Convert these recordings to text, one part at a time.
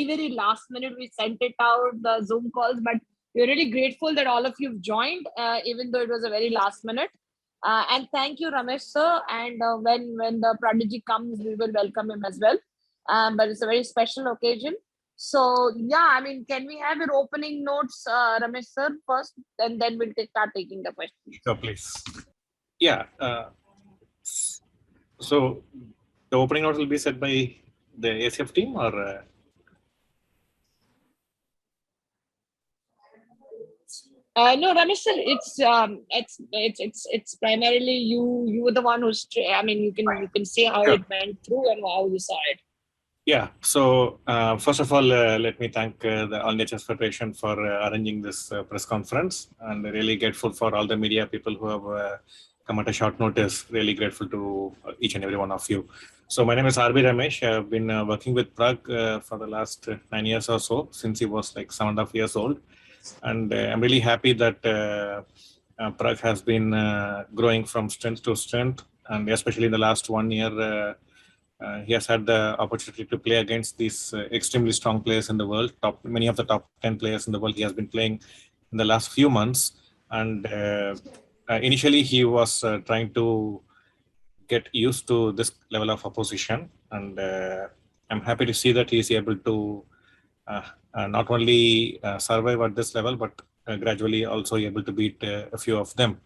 very last minute we sent it out, the Zoom calls, but we're really grateful that all of you've joined, even though it was a very last minute. And thank you, Ramesh sir. And when the prodigy comes, we will welcome him as well. But it's a very special occasion. So yeah, I mean, can we have your opening notes, Ramesh sir, first, and then we'll start taking the questions. So please. Yeah. So the opening notes will be said by the AICF team, or no, Ramesh sir, it's primarily you. You were the one who's. I mean, you can say how it went through and how you saw it. Yeah. So first of all, let me thank the All India Chess Federation for arranging this press conference, and really grateful for all the media people who have come at a short notice. Really grateful to each and every one of you. So my name is RB Ramesh. I've been working with Pragg for the last 9 years or so, since he was like 7.5 years old. And I'm really happy that Pragg has been growing from strength to strength, and especially in the last 1 year, he has had the opportunity to play against these extremely strong players in the world. Many of the top 10 players in the world he has been playing in the last few months. And initially he was trying to get used to this level of opposition. And I'm happy to see that he is able to not only survive at this level, but gradually also able to beat a few of them.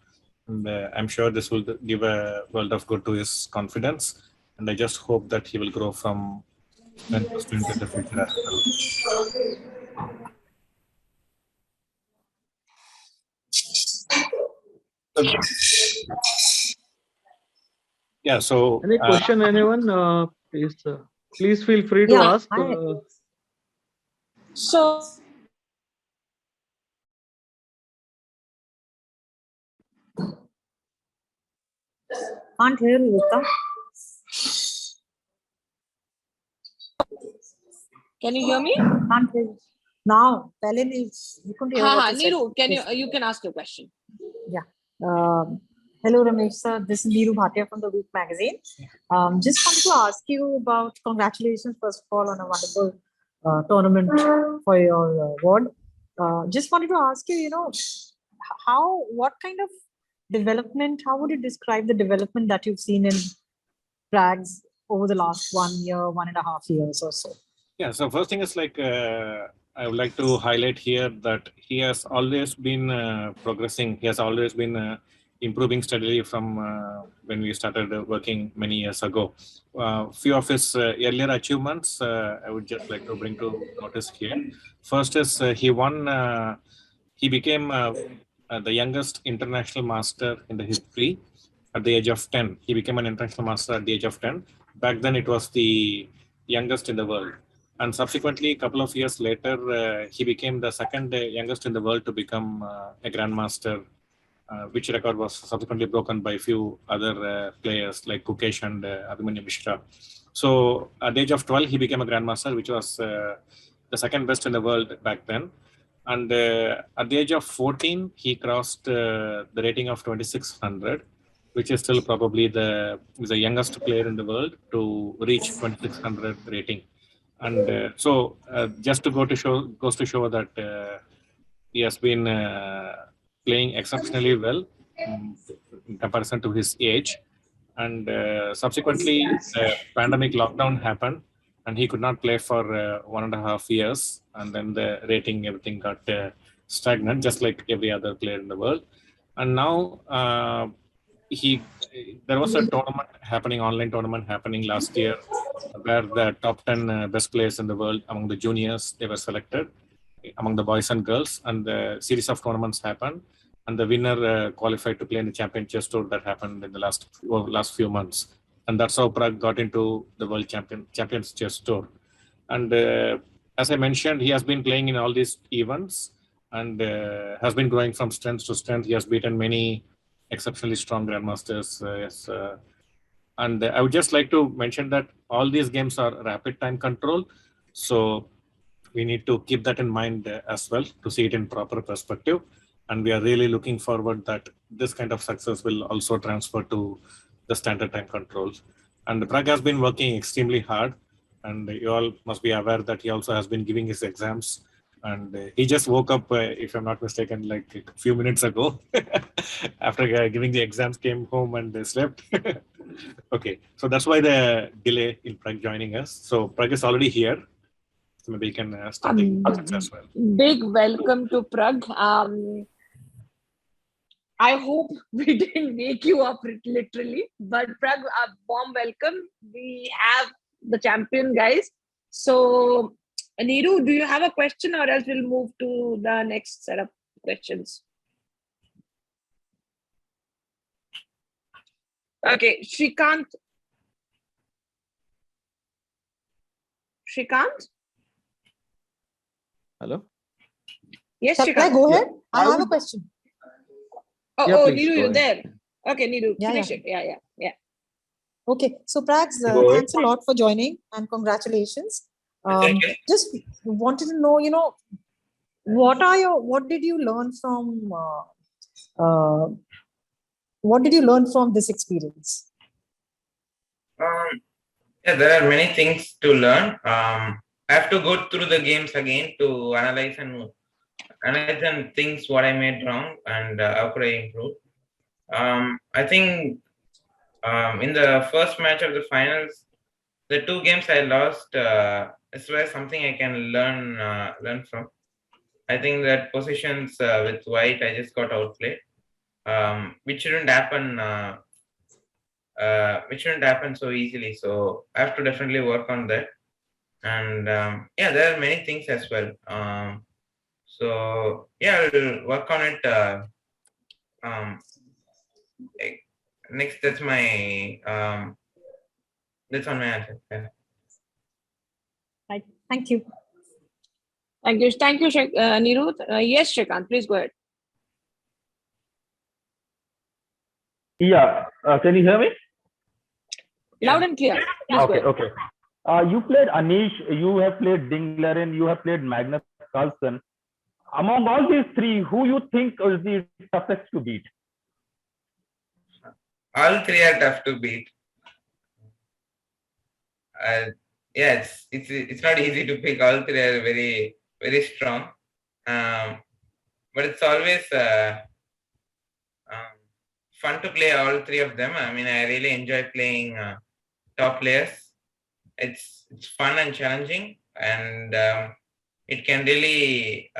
And I'm sure this will give a world of good to his confidence. And I just hope that he will grow from strength to strength in the future as well. Yeah, so any question, anyone? Please feel free to ask. So can't hear you, Vita. Can you hear me? Can't hear you. Now, you couldn't hear what Neeru, you can ask your question. Yeah. Hello, Ramesh sir. This is Neeru Bhatia from the Week magazine. Just wanted to ask you about, congratulations first of all on a wonderful tournament for your award. Just wanted to ask you, what kind of development, how would you describe the development that you've seen in Pragg's over the last 1 year, 1.5 years or so? Yeah, so first thing is I would like to highlight here that he has always been progressing. He has always been improving steadily from when we started working many years ago. Few of his earlier achievements, I would just like to bring to notice here. First is he became the youngest international master in the history at the age of 10. He became an international master at the age of 10. Back then, it was the youngest in the world. And subsequently, a couple of years later, he became the second youngest in the world to become a grandmaster, which record was subsequently broken by a few other players like Kukesh and Abhimanyu Mishra. So at the age of 12, he became a grandmaster, which was the second best in the world back then. And at the age of 14, he crossed the rating of 2600, which is still probably the youngest player in the world to reach 2600 rating. And so just to goes to show that he has been playing exceptionally well in comparison to his age. And subsequently, the pandemic lockdown happened, and he could not play for 1.5 years. And then the rating, everything got stagnant, just like every other player in the world. And now there was a tournament happening, online tournament happening last year, where the top 10 best players in the world among the juniors, they were selected among the boys and girls, and the series of tournaments happened, and the winner qualified to play in the Champion Chess Tour that happened in the last few months. And that's how Pragg got into the World Champions Chess Tour. And as I mentioned, he has been playing in all these events and has been growing from strength to strength. He has beaten many exceptionally strong grandmasters. And I would just like to mention that all these games are rapid time control. So we need to keep that in mind as well to see it in proper perspective. And we are really looking forward that this kind of success will also transfer to the standard time controls. And Pragg has been working extremely hard. and you all must be aware that he also has been giving his exams. And he just woke up, if I'm not mistaken, like a few minutes ago. After giving the exams, came home and slept. Okay, so that's why the delay in Pragg joining us. So Pragg is already here. So maybe you can start the questions as well. Big welcome to Pragg. I hope we didn't wake you up literally, but Pragg, a warm welcome. We have the champion, guys. So, Neeru, do you have a question, or else we'll move to the next set of questions? Okay, Shrikant. Shrikant? Hello. Yes, Shall I Shrikant. go ahead? I I have a would- question. Oh, Yeah, oh, please, Neeru, go you're ahead. there. Okay, Neeru, Yeah, finish yeah. it. Yeah. Okay, so Pragg, Go ahead. thanks a lot for joining and congratulations. Thank you. Just wanted to know, what did you learn from this experience? Yeah, there are many things to learn. I have to go through the games again to analyze and things what I made wrong and how could I improve. I think in the first match of the finals, the two games I lost is where something I can learn from. I think that positions with white, I just got outplayed, which shouldn't happen. Which shouldn't happen so easily. So I have to definitely work on that. And yeah, there are many things as well. So yeah, I'll work on it. Next, that's my that's on my answer. Yeah. Right. Thank you. Thank you, Neeru. Yes, Shrikant, please go ahead. Yeah, can you hear me? Loud and clear. Please go Okay, ahead. okay. You played Anish, you have played Ding Liren, you have played Magnus Carlsen. Among all these three, who you think is the toughest to beat? All three are tough to beat. Yeah, it's not easy to pick. All three are very very strong. But it's always fun to play all three of them. I mean, I really enjoy playing top players. It's fun and challenging, and it can really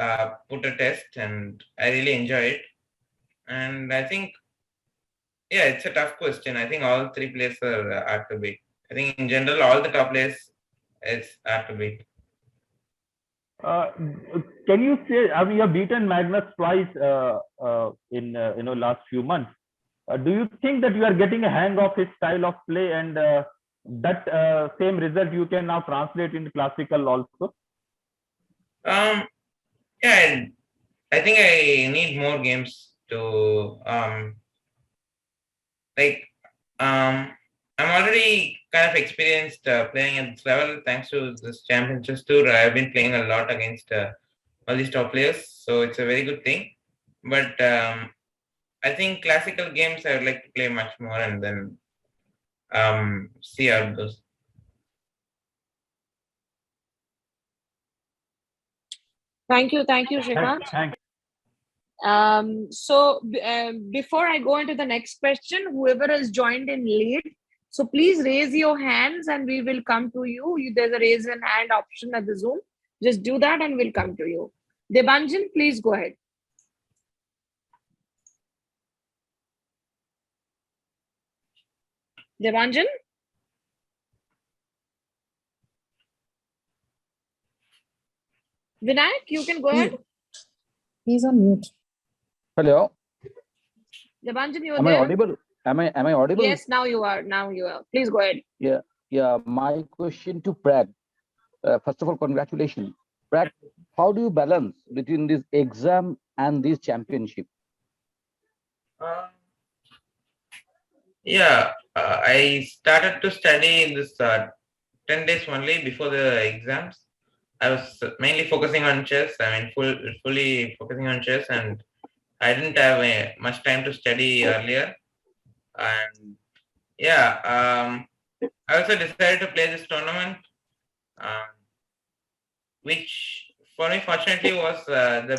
put a test, and I really enjoy it. And I think, yeah, it's a tough question. I think all three players are hard to beat. I think in general, all the top players is hard to beat. Can you say, I mean, you have beaten Magnus twice in last few months. Do you think that you are getting a hang of his style of play, and that same result you can now translate into classical also? Yeah, I think I need more games to I'm already kind of experienced playing at this level thanks to this Champion Chess Tour. I've been playing a lot against all these top players, so it's a very good thing. But I think classical games I would like to play much more and then see how it goes. Thank you, Shrikant. Thanks. Before I go into the next question, whoever has joined in late, so please raise your hands and we will come to you. There's a raise an hand option at the Zoom. Just do that and we'll come to you. Debanjan, please go ahead. Debanjan? Vinayak, you can go ahead. He's on mute. Hello. Debanjan, you're Am there? I audible? Am I audible? Yes, now you are. Please go ahead. Yeah. My question to Pragg. First of all, congratulations. Pragg, how do you balance between this exam and this championship? I started to study this 10 days only before the exams. I was mainly focusing on chess. I mean, fully focusing on chess, and I didn't have much time to study earlier. And yeah, I also decided to play this tournament which for me fortunately was the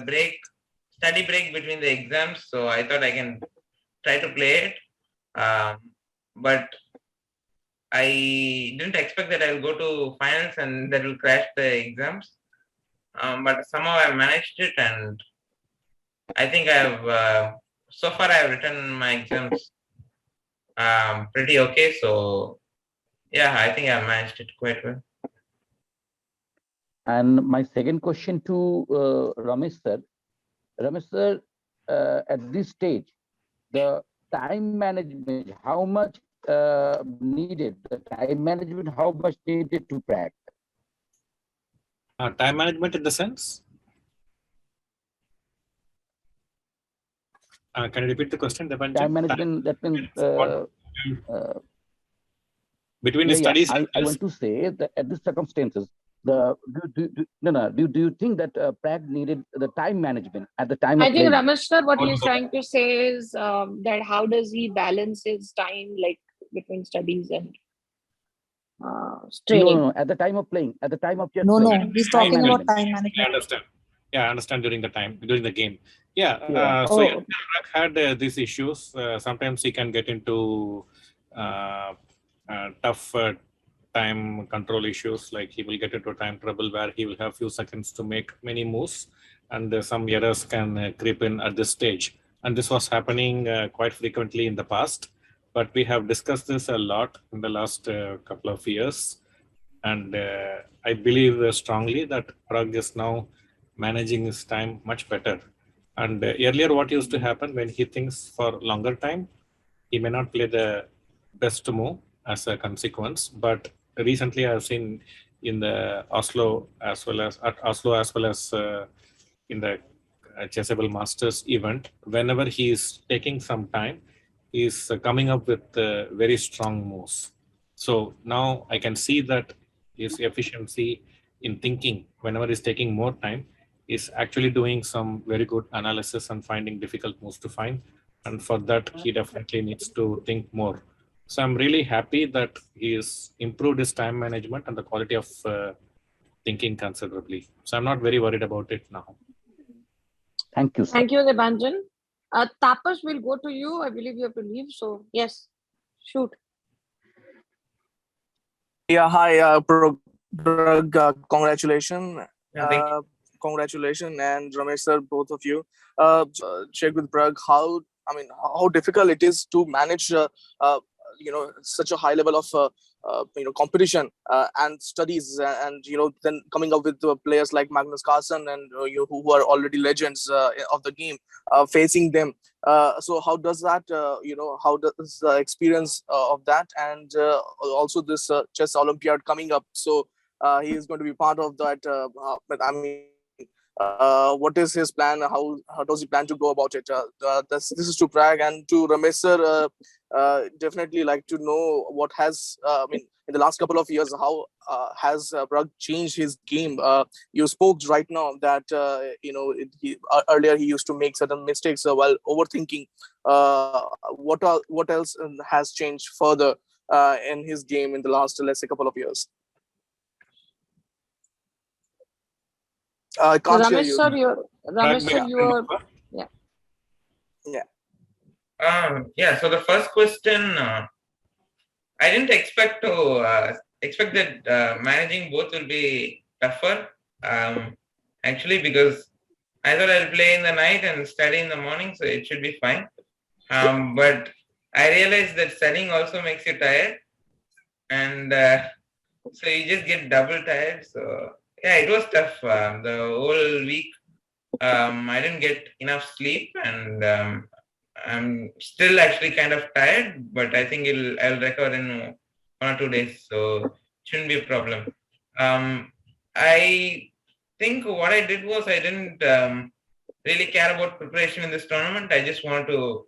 study break between the exams. So I thought I can try to play it. But I didn't expect that I'll go to finals and that will crash the exams. But somehow I managed it, and I think so far I've written my exams pretty okay. So yeah, I think I managed it quite well. And my second question to Ramesh sir. Ramesh sir, at this stage, the time management, how much needed? The time management, how much needed to Pragg? Time management in the sense? Can you repeat the question? Time management, that means between the studies. I want to say that at these circumstances, do you think that Pragg needed the time management at the time of I think playing? Ramesh sir, what he's trying to say is that how does he balance his time like between studies and training? No, at the time of playing, at the time of just No, playing. he's talking about time I management. understand. Yeah, I understand during the game. Yeah. Yeah. So Pragg had these issues. Sometimes he can get into tough time control issues, like he will get into time trouble where he will have few seconds to make many moves, and some errors can creep in at this stage. And this was happening quite frequently in the past, but we have discussed this a lot in the last couple of years. And I believe strongly that Pragg is now managing his time much better. And earlier what used to happen, when he thinks for longer time, he may not play the best move as a consequence. But recently I've seen in the Oslo as well as in the Chessable Masters event, whenever he is taking some time, he's coming up with very strong moves. So now I can see that his efficiency in thinking, whenever he's taking more time, is actually doing some very good analysis and finding difficult moves to find. And for that, he definitely needs to think more. So I'm really happy that he has improved his time management and the quality of thinking considerably. So I'm not very worried about it now. Thank you, sir. Thank you, Debanjan. Tapas will go to you. I believe you have to leave. So yes, shoot. Yeah, hi, Pragg, congratulations. Congratulations, and Ramesh sir, both of you. Check with Pragg how difficult it is to manage such a high level of competition and studies, and then coming up with players like Magnus Carlsen and who are already legends of the game, facing them. So how does that how does the experience of that, and also this chess Olympiad coming up, so he is going to be part of that, but I mean, what is his plan? How does he plan to go about it? This is to Pragg. And to Ramesh sir, definitely like to know what has in the last couple of years, how has Pragg changed his game? You spoke right now that earlier he used to make certain mistakes while overthinking. What else has changed further in his game in the last, let's say, couple of years? I can't hear you. Ramesh sir, you are. Yeah. So the first question, I didn't expect that managing both will be tougher. Actually, because I thought I'll play in the night and study in the morning, so it should be fine. But I realized that studying also makes you tired, and so you just get double tired. So yeah, it was tough. The whole week, I didn't get enough sleep, and I'm still actually kind of tired. But I think I'll recover in 1 or 2 days, so it shouldn't be a problem. I think what I did was I didn't really care about preparation in this tournament. I just wanted to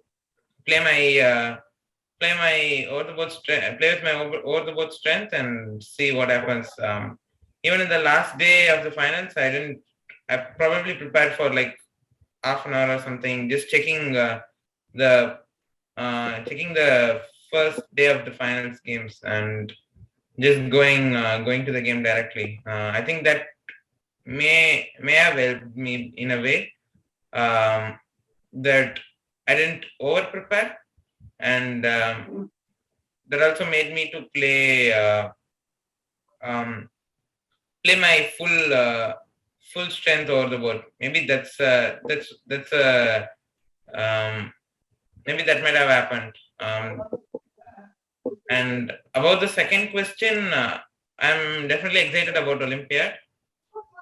play my over the board strength, play with my over the board strength, and see what happens. Even in the last day of the finals, I probably prepared for like half an hour or something, just checking the first day of the finals games, and just going to the game directly. I think that may have helped me in a way that I didn't over prepare, and that also made me to play play my full strength over the board. Maybe that's maybe that might have happened. And about the second question, I'm definitely excited about Olympiad,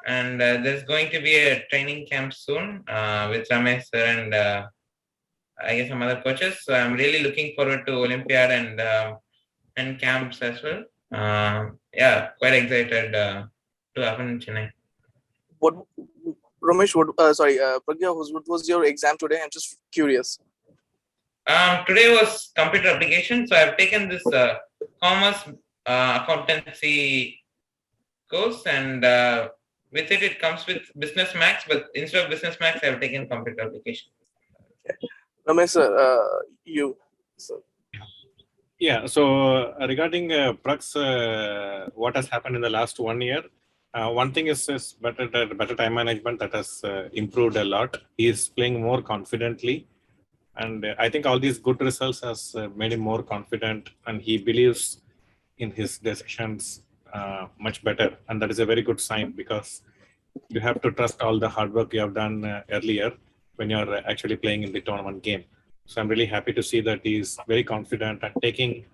and there's going to be a training camp soon with Ramesh sir and I guess some other coaches. So I'm really looking forward to Olympiad and camps as well. Yeah, quite excited to happen in Chennai. What, Ramesh? Pragya, what was your exam today? I'm just curious. Today was computer application, so I've taken this commerce accountancy course, and with it comes with business max, but instead of business max, I've taken computer application. Okay. Ramesh, you. So. Yeah, so regarding Pragg's, what has happened in the last 1 year, one thing is better time management that has improved a lot. He is playing more confidently, and I think all these good results has made him more confident, and he believes in his decisions much better, and that is a very good sign, because you have to trust all the hard work you have done earlier when you're actually playing in the tournament game. So I'm really happy to see that he's very confident and taking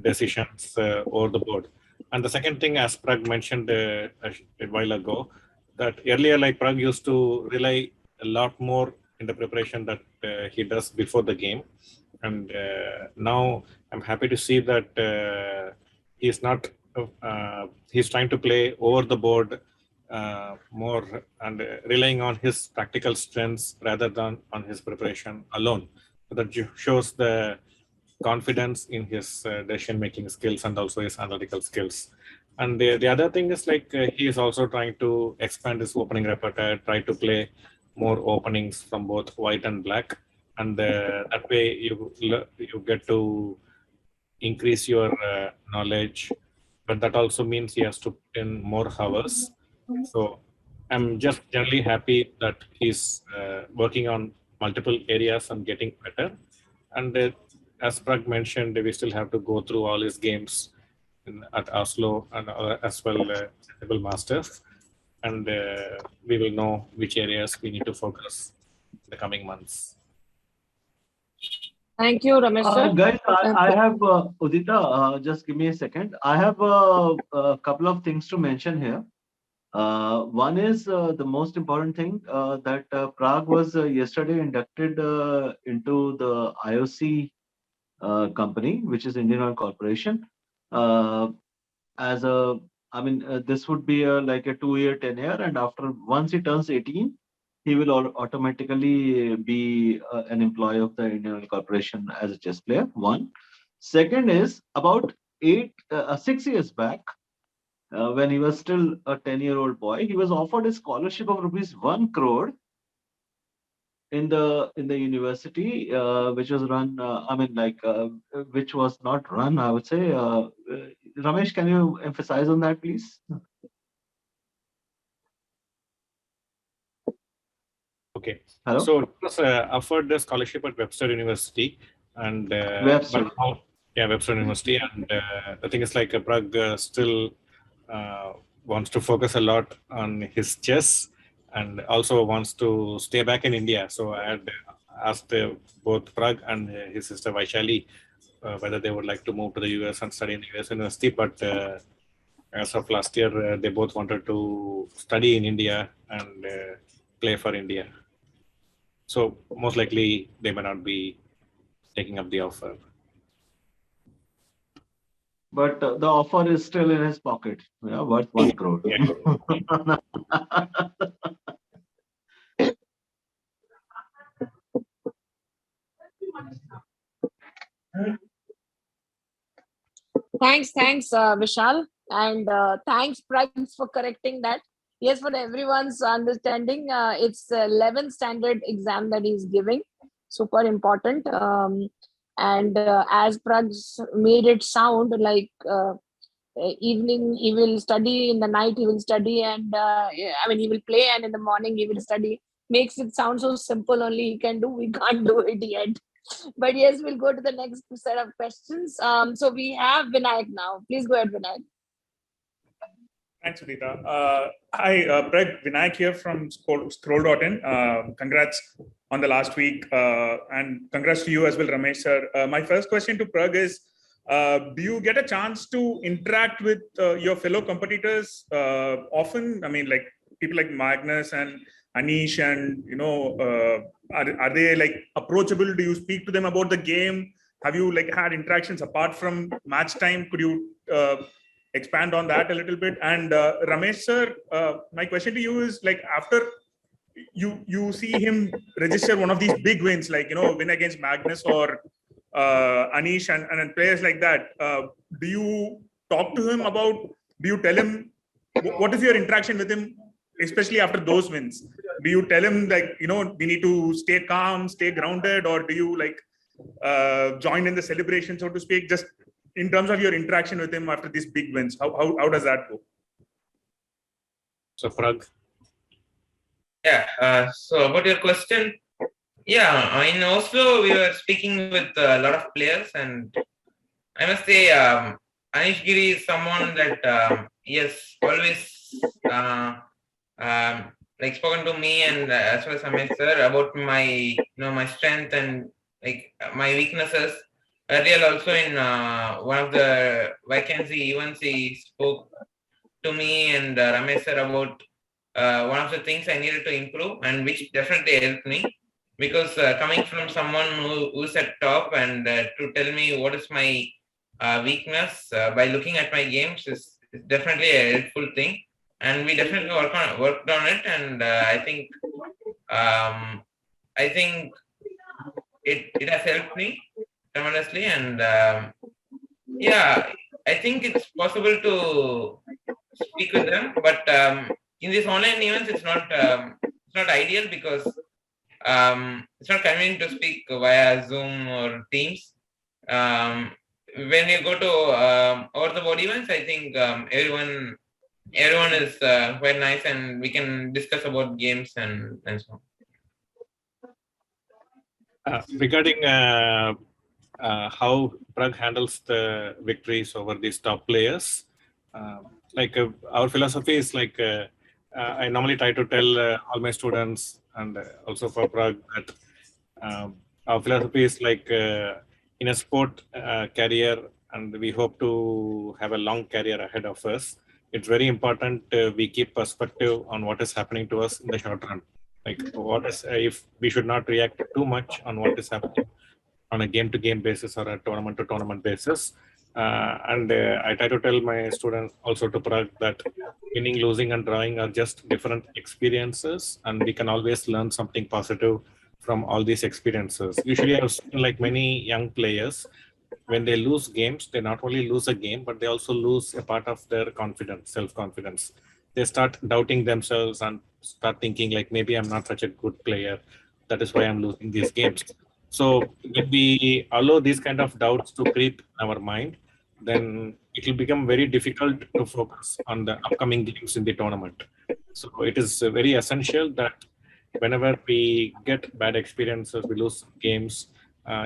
decisions over the board. And the second thing, as Pragg mentioned a while ago, that earlier, like, Pragg used to rely a lot more in the preparation that he does before the game. And now I'm happy to see that he's not, he's trying to play over the board more and relying on his tactical strengths rather than on his preparation alone. So that shows the confidence in his decision-making skills and also his analytical skills. And the other thing is, like, he is also trying to expand his opening repertoire, try to play more openings from both white and black, and that way you get to increase your knowledge, but that also means he has to put in more hours. So I'm just generally happy that he's working on multiple areas and getting better. And as Pragg mentioned, we still have to go through all his games at Oslo and as well Chessable Masters, and we will know which areas we need to focus in the coming months. Thank you, Ramesh sir. Guys, I have Udita. Just give me a second. I have a couple of things to mention here. One is the most important thing that Pragg was yesterday inducted into the IOC company, which is Indian Oil Corporation. As a, I mean, this would be like a 2-year tenure, and after once he turns 18, he will automatically be an employee of the Indian Oil Corporation as a chess player. One. Second is about 6 years back, when he was still a 10-year-old boy, he was offered a scholarship of rupees 1 crore in the university, which was run. Which was not run, I would say. Ramesh, can you emphasize on that, please? Okay. Hello? So it was offered the scholarship at Webster University, and Webster. Webster University, and the thing is, like, Pragg still wants to focus a lot on his chess and also wants to stay back in India. So I had asked both Pragg and his sister Vaishali whether they would like to move to the US and study in the US University, but as of last year, they both wanted to study in India and play for India. So most likely they may not be taking up the offer. But the offer is still in his pocket, worth 1 crore. Thanks, Vishal, and thanks, Pragg, for correcting that. Yes, for everyone's understanding, it's 11th standard exam that he's giving. Super important. And as Pragg made it sound like evening he will study, in the night he will study, and he will play, and in the morning he will study. Makes it sound so simple, only he can do. We can't do it yet. But yes, we'll go to the next set of questions. So we have Vinayak now. Please go ahead, Vinayak. Thanks, Udita. Hi, Pragg, Vinayak here from Scroll.in. Congrats on the last week, and congrats to you as well, Ramesh sir. My first question to Pragg is, do you get a chance to interact with your fellow competitors often? I mean, like people like Magnus and Anish, and are they like approachable? Do you speak to them about the game? Have you like had interactions apart from match time? Could you expand on that a little bit? And Ramesh sir, my question to you is, like, after you see him register one of these big wins, like win against Magnus or Anish and players like that, do you talk to him about? Do you tell him what is your interaction with him, especially after those wins? Do you tell him like we need to stay calm, stay grounded, or do you like join in the celebration, so to speak? Just in terms of your interaction with him after these big wins, how does that go? So Pragg. Yeah. So about your question, yeah, in Oslo we were speaking with a lot of players, and I must say Anish Giri is someone that he has always like spoken to me, and as well as Ramesh sir, about my my strength and like my weaknesses. Earlier also in one of the vacancy events, he spoke to me and Ramesh sir about one of the things I needed to improve, and which definitely helped me, because coming from someone who's at top, and to tell me what is my weakness by looking at my games is definitely a helpful thing, and we definitely worked on it, and I think it has helped me tremendously, and yeah, I think it's possible to speak with them, but in these online events, it's not ideal, because it's not convenient to speak via Zoom or Teams. When you go to over the board events, I think everyone is quite nice, and we can discuss about games and so on. Regarding how Pragg handles the victories over these top players, our philosophy is like I normally try to tell all my students, and also for Pragg, that our philosophy is like in a sport career, and we hope to have a long career ahead of us. It's very important we keep perspective on what is happening to us in the short run. Like what is if we should not react too much on what is happening on a game-to-game basis or a tournament-to-tournament basis. I try to tell my students, also to Pragg, that winning, losing, and drawing are just different experiences, and we can always learn something positive from all these experiences. Usually, I've seen like many young players, when they lose games, they not only lose a game, but they also lose a part of their confidence, self-confidence. They start doubting themselves and start thinking like, maybe I'm not such a good player. That is why I'm losing these games. So when we allow these kind of doubts to creep in our mind, then it will become very difficult to focus on the upcoming games in the tournament. So it is very essential that whenever we get bad experiences, we lose games,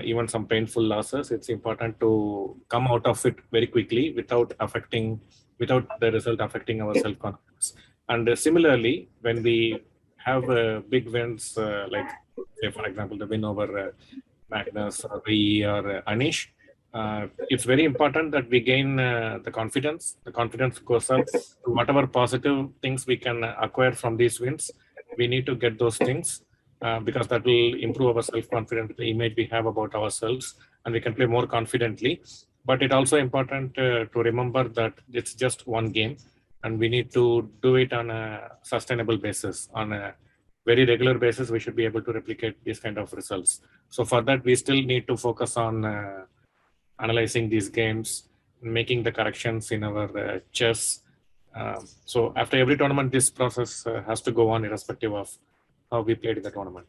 even some painful losses, it's important to come out of it very quickly without the result affecting our self-confidence. And similarly, when we have big wins, like say, for example, the win over Magnus or V or Anish, it's very important that we gain the confidence. The confidence goes up to whatever positive things we can acquire from these wins. We need to get those things because that will improve our self-confidence, the image we have about ourselves, and we can play more confidently. But it's also important to remember that it's just one game, and we need to do it on a sustainable basis. On a very regular basis, we should be able to replicate these kind of results. So for that, we still need to focus on analyzing these games, making the corrections in our chess. So after every tournament, this process has to go on irrespective of how we played in the tournament.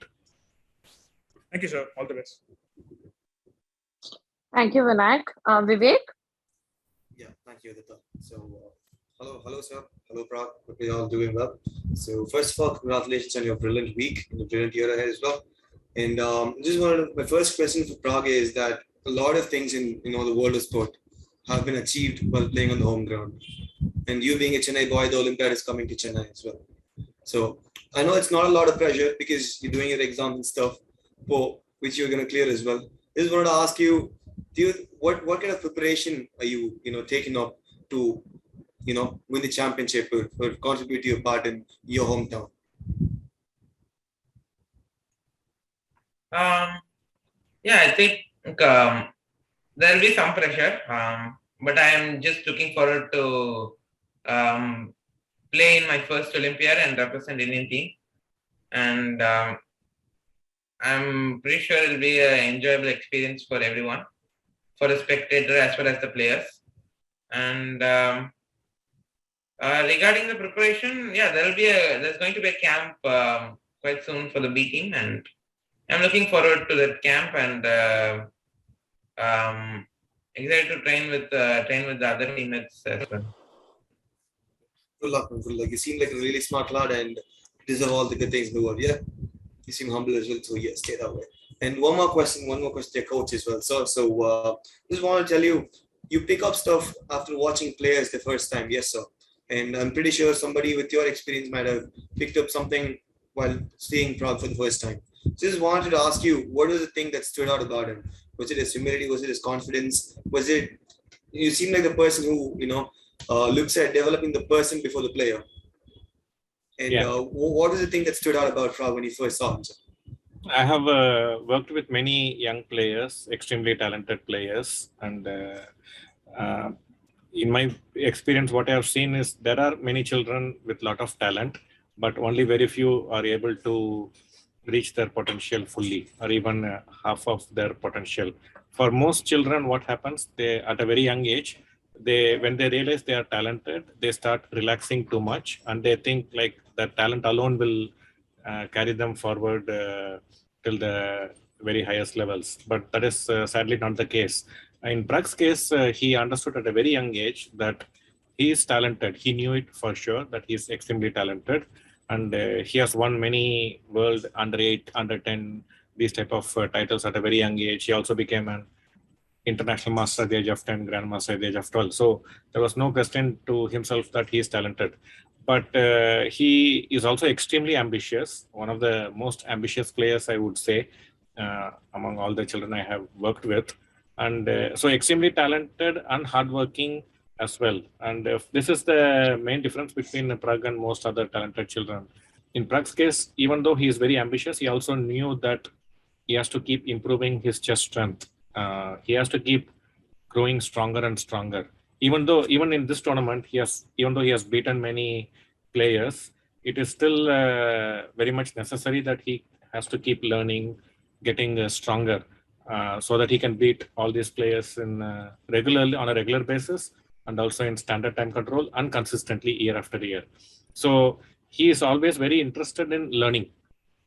Thank you, sir. All the best. Thank you, Vinayak. Vivek? Yeah, thank you, Aditya. So, hello, sir. Hello, Pragg. Hope you're all doing well. So, first of all, congratulations on your brilliant week and the brilliant year ahead as well. And my first question for Pragg is that a lot of things in the world of sport have been achieved while playing on the home ground. And you being a Chennai boy, the Olympiad is coming to Chennai as well. So, I know it's not a lot of pressure because you're doing your exams and stuff, which you're going to clear as well. Just wanted to ask you, what kind of preparation are you taking up to win the championship or contribute to your part in your hometown? Yeah, I think there'll be some pressure, but I am just looking forward to play in my first Olympiad and represent Indian team, and I'm pretty sure it'll be an enjoyable experience for everyone, for the spectator as well as the players. And regarding the preparation, yeah, there's going to be a camp quite soon for the B team, and I'm looking forward to that camp and excited to train with the other teammates as well. Good luck, man. Good luck. You seem like a really smart lad and deserve all the good things in the world. Yeah, you seem humble as well, so yeah, stay that way. And one more question to your coach as well. So just want to tell you, you pick up stuff after watching players the first time, yes, sir. And I'm pretty sure somebody with your experience might have picked up something while seeing Pragg for the first time. So just wanted to ask you, what was the thing that stood out about him? Was it his humility? Was it his confidence? Was it, you seem like the person who, looks at developing the person before the player. And what was the thing that stood out about Pragg when you first saw him, sir? I have worked with many young players, extremely talented players. And in my experience, what I have seen is there are many children with a lot of talent, but only very few are able to reach their potential fully, or even half of their potential. For most children, what happens, they at a very young age, when they realize they are talented, they start relaxing too much, and they think like that talent alone will carry them forward till the very highest levels. But that is sadly not the case. In Pragg's case, he understood at a very young age that he is talented. He knew it for sure that he is extremely talented. And he has won many world under 8, under 10, these type of titles at a very young age. He also became an international master at the age of 10, grandmaster at the age of 12. So there was no question to himself that he is talented. But he is also extremely ambitious, one of the most ambitious players, I would say, among all the children I have worked with. And so extremely talented and hardworking as well. And this is the main difference between Pragg and most other talented children. In Pragg's case, even though he is very ambitious, he also knew that he has to keep improving his chess strength. He has to keep growing stronger and stronger. Even in this tournament, even though he has beaten many players, it is still very much necessary that he has to keep learning, getting stronger, so that he can beat all these players on a regular basis, and also in standard time control and consistently year after year. So he is always very interested in learning.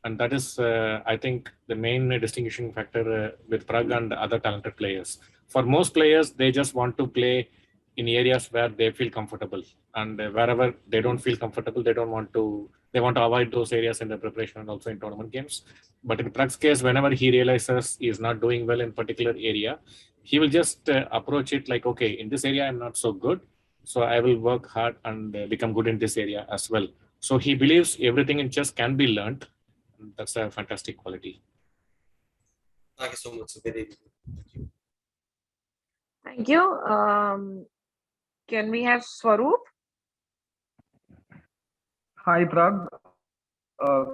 And that is, I think, the main distinguishing factor with Pragg and other talented players. For most players, they just want to play in areas where they feel comfortable. And wherever they don't feel comfortable, they want to avoid those areas in the preparation and also in tournament games. But in Pragg's case, whenever he realizes he is not doing well in particular area, he will just approach it like, okay, in this area, I'm not so good. So I will work hard and become good in this area as well. So he believes everything in chess can be learned. That's a fantastic quality. Thank you so much. Thank you. Thank you. Can we have Swaroop? Hi, Pragg.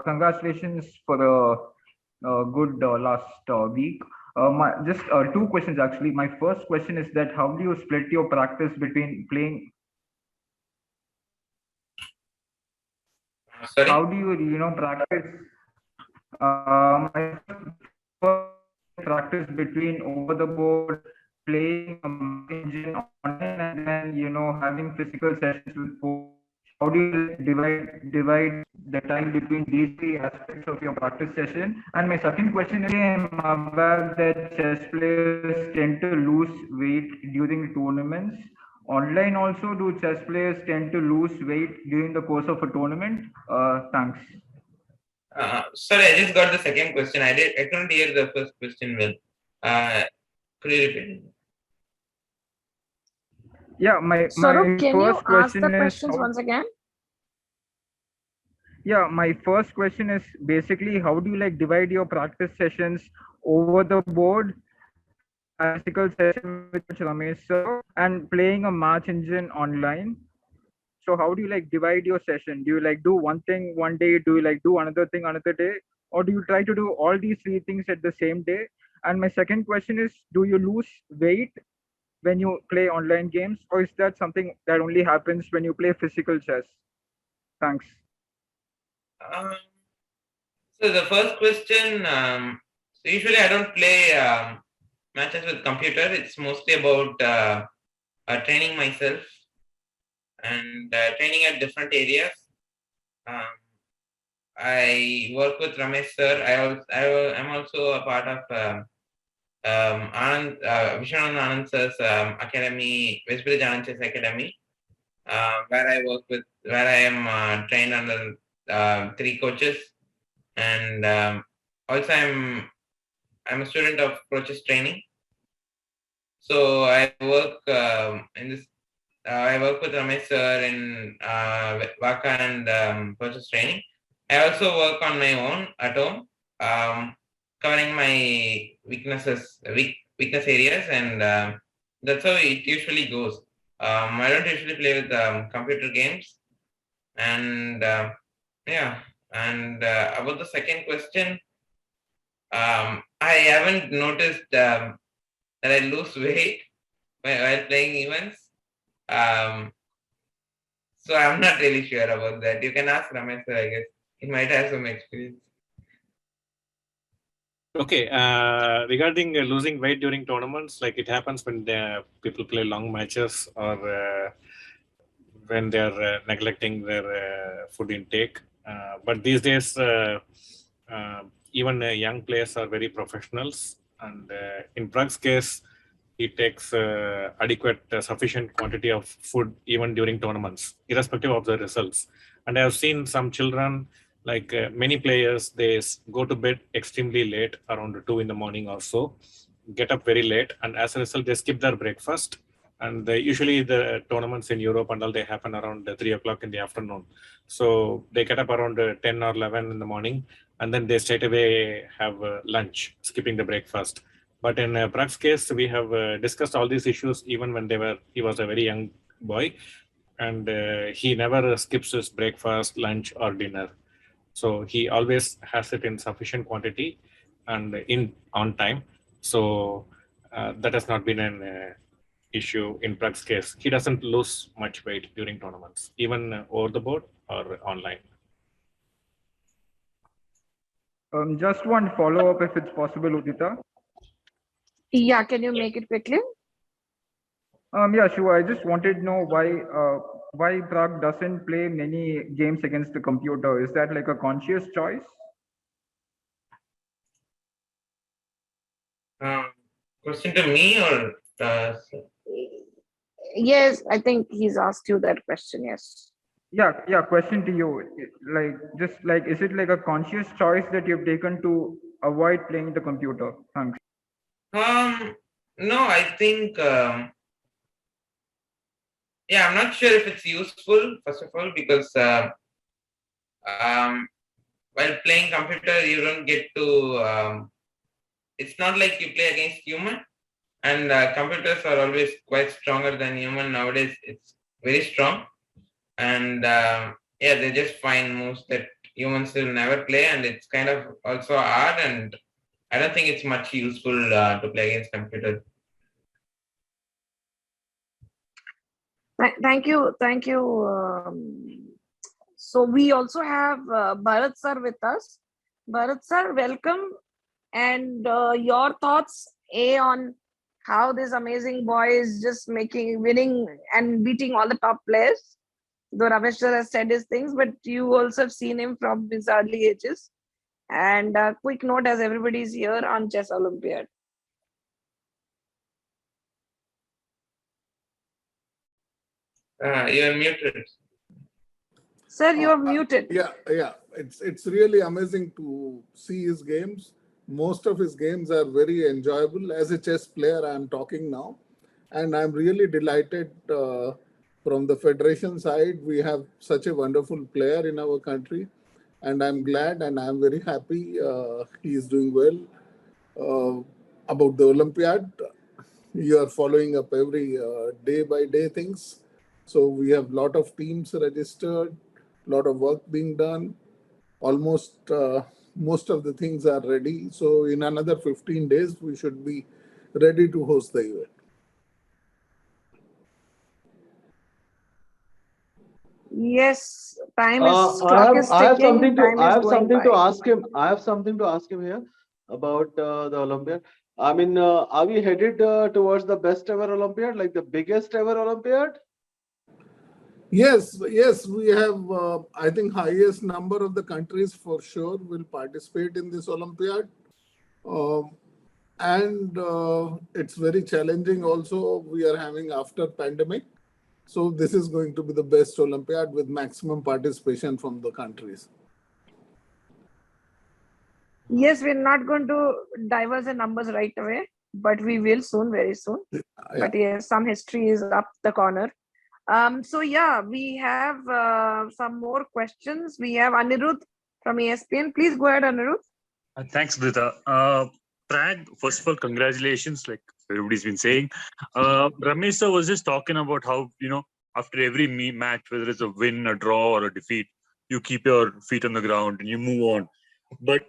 Congratulations for a good last week. Just 2 questions actually. My first question is that how do you split your practice between playing? Sorry? How do you practice? My practice between over the board, playing engine online, and then having physical sessions with coach. How do you divide the time between these 3 aspects of your practice session? And my second question is, I'm aware that chess players tend to lose weight during tournaments online also, do chess players tend to lose weight during the course of a tournament? Thanks. Sorry, I just got the second question. I couldn't hear the first question well. Could you repeat? Yeah, my Saurabh, can you first ask the question is questions once again? Yeah, my first question is basically how do you like divide your practice sessions over the board, a physical session with Ramesh sir, and playing a match engine online? So how do you like divide your session? Do you like do one thing one day? Do you like do another thing another day? Or do you try to do all these three things at the same day? And my second question is, do you lose weight when you play online games, or is that something that only happens when you play physical chess? Thanks. So the first question, so usually I don't play matches with computer. It's mostly about training myself and training at different areas. I work with Ramesh sir. I'm also a part of Vishwanathan Anand sir's academy, Westbridge Anand Chess Academy, where I am trained under 3 coaches, and also I'm a student of coaches training. So I work in this. I work with Ramesh sir in Vaka and coaches training. I also work on my own at home, covering my weakness areas, and that's how it usually goes. I don't usually play with computer games, and yeah. And about the second question, I haven't noticed that I lose weight while playing events. So I'm not really sure about that. You can ask Ramesh sir, I guess. He might have some experience. Okay, regarding losing weight during tournaments, like it happens when people play long matches or when they're neglecting their food intake. But these days, even young players are very professionals. And in Pragg's case, he takes adequate, sufficient quantity of food even during tournaments, irrespective of the results. And I have seen some children, like many players, they go to bed extremely late, around 2 in the morning or so, get up very late, and as a result, they skip their breakfast. And usually the tournaments in Europe and all, they happen around 3 o'clock in the afternoon. So they get up around 10 or 11 in the morning, and then they straight away have lunch, skipping the breakfast. But in Pragg's case, we have discussed all these issues even when he was a very young boy, and he never skips his breakfast, lunch, or dinner. So he always has it in sufficient quantity and on time. So that has not been an issue in Pragg's case. He doesn't lose much weight during tournaments, even over the board or online. Just one follow-up, if it's possible, Udita. Yeah, can you make it quickly? Yeah, sure. I just wanted to know why Pragg doesn't play many games against the computer. Is that like a conscious choice? Question to me or? Yes, I think he's asked you that question. Yes. Yeah. Question to you. Is it like a conscious choice that you've taken to avoid playing the computer? Thanks. No, I think. Yeah, I'm not sure if it's useful, first of all, because while playing computer, you don't get to, it's not like you play against human, and computers are always quite stronger than human nowadays. It's very strong, and yeah, they just find moves that humans will never play, and it's kind of also hard, and I don't think it's much useful to play against computers. Thank you. So we also have Bharat sir with us. Bharat sir, welcome. And your thoughts, on how this amazing boy is just winning and beating all the top players. Though Ramesh sir has said his things, but you also have seen him from his early ages. And a quick note, as everybody's here on Chess Olympiad. You're muted. Sir, you're muted. Yeah. It's really amazing to see his games. Most of his games are very enjoyable. As a chess player, I'm talking now, and I'm really delighted. From the federation side, we have such a wonderful player in our country, and I'm glad and I'm very happy he is doing well. About the Olympiad, you are following up every day by day things. So we have lot of teams registered, lot of work being done. Almost most of the things are ready. So in another 15 days, we should be ready to host the event. Yes, time is clock is I have ticking. something to Time is going by. ask him. I have something to ask him here about the Olympiad. I mean, are we headed towards the best ever Olympiad, like the biggest ever Olympiad? Yes, we have, I think, highest number of the countries for sure will participate in this Olympiad. And it's very challenging also. We are having after pandemic. So this is going to be the best Olympiad with maximum participation from the countries. Yes, we're not going to diverge the numbers right away, but we will soon, very soon. Yeah. But yes, some history is up the corner. So yeah, we have some more questions. We have Anirudh from ESPN. Please go ahead, Anirudh. Thanks, Dita. Pragg, first of all, congratulations, like everybody's been saying. Ramesh sir was just talking about how, after every match, whether it's a win, a draw, or a defeat, you keep your feet on the ground and you move on. But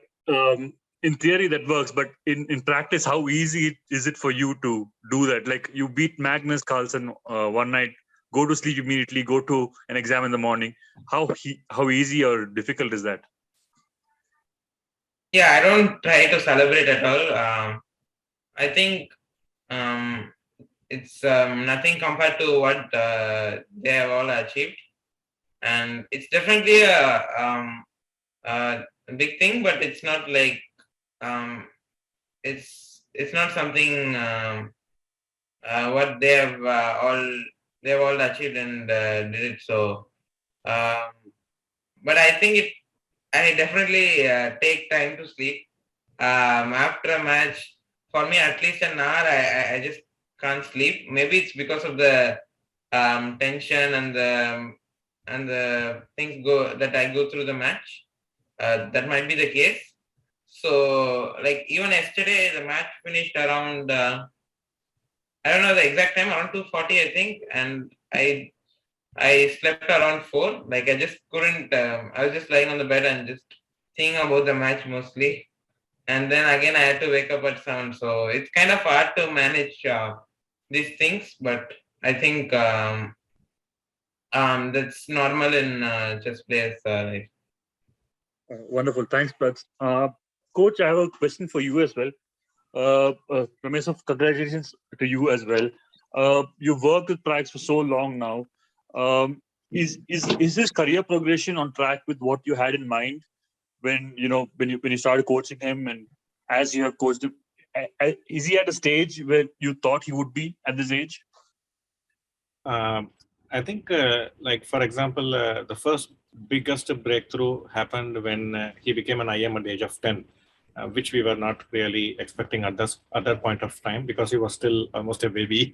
in theory, that works. But in practice, how easy is it for you to do that? Like you beat Magnus Carlsen one night, go to sleep immediately, go to an exam in the morning. How easy or difficult is that? Yeah, I don't try to celebrate at all. I think it's nothing compared to what they have all achieved, and it's definitely a big thing, but it's not like it's not something what they have all achieved and did it. So, but I think I definitely take time to sleep after a match. For me, at least an hour, I just can't sleep. Maybe it's because of the tension and the things that I go through the match. That might be the case. So, like even yesterday, the match finished around I don't know the exact time, around 2:40, I think, and I slept around 4. Like I just couldn't. I was just lying on the bed and just thinking about the match mostly. And then again, I had to wake up at 7. So it's kind of hard to manage these things. But I think that's normal in chess players' life. Wonderful. Thanks, Pragg. Coach, I have a question for you as well. Ramesh, congratulations to you as well. You've worked with Pragg for so long now. Is his career progression on track with what you had in mind when you started coaching him, and as you have coached him? Is he at a stage where you thought he would be at this age? I think, like for example, the first biggest breakthrough happened when he became an IM at the age of 10. Which we were not really expecting at this other point of time because he was still almost a baby,